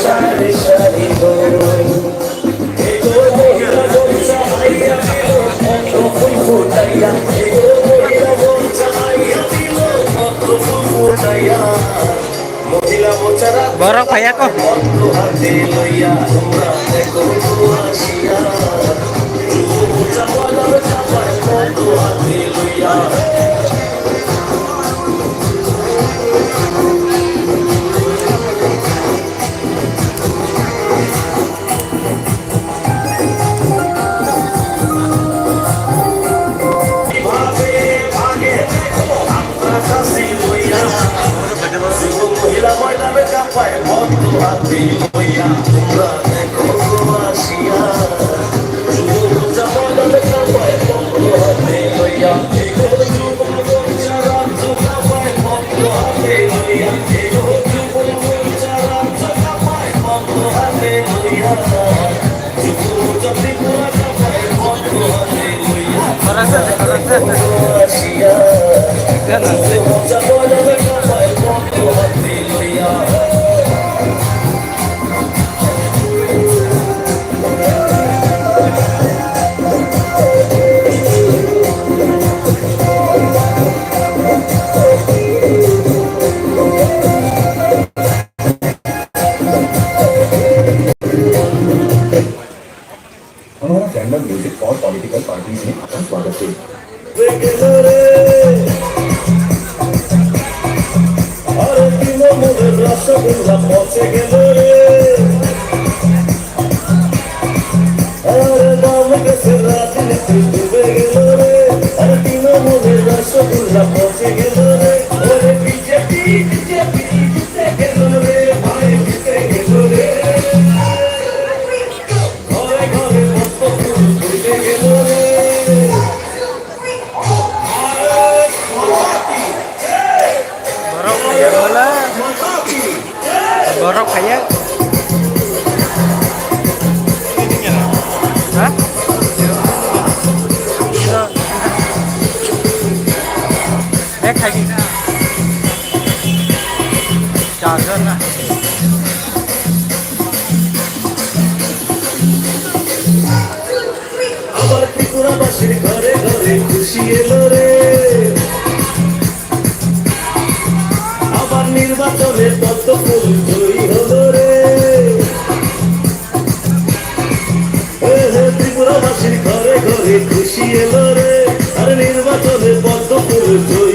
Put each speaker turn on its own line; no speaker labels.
সারি সারি গো এগো মহিলা বঞ্চা আইয়া দিল পদ্ম ফুল ফুটাইয়া এগো মহিলা বঞ্চা আইয়া দিল পদ্ম ফুল ফুটাইয়া মহিলা বঞ্চারা
বরফ ভাইয়া কো
পদ্ম হাতে লইয়া তোমরা দেখো আসিয়া বঞ্চা বলার চাপায় পদ্ম হাতে লইয়া মহিলা ময়দানে চাপায় পদ্ম হাতে লইয়া তোমরা দেখো আসিয়া বঞ্চা ময়দানে চাপায় পদ্ম হাতে লইয়া এগো যুবক বঞ্চা রাজ্য চাপায় পদ্ম হাতে লইয়া এগো যুবক বঞ্চা রাজ্য চাপায় পদ্ম হাতে লইয়া যুবক ত্রিপুরা চাপায় পদ্ম হাতে লইয়া আসিয়া বঞ্চা ময়দানে চাপায় পদ্ম হাতে লইয়া
हमारा रैंडम म्यूजिक और पॉलिटिकल पार्टीज ने आपका स्वागत है
আরে তৃণমূলের রসগোল্লা পচে গেল রে আরে দাম গেছে রাজনীতি ডুবে গেল রে আরে তৃণমূলের রসগোল্লা পচে গেল রে ওরে বিজেপি বিজেপি জিতে গেল রে ভাই জিতে গেল রে ঘরে ঘরে পদ্ম ফুল ফুটে গেল রে
বরফ ভাইয়া বলা বরফ ভাইয়া হ্যাঁ দেখ খাবি চার্জার না
আবার ত্রিপুরাবাসীর ঘরে ঘরে খুশি এলো রে আবার নির্বাচনে পদ্ম ফুল জয়ী হলো রে ত্রিপুরাবাসীর ঘরে ঘরে খুশি এলো রে আর নির্বাচনে পদ্ম ফুল জয়ী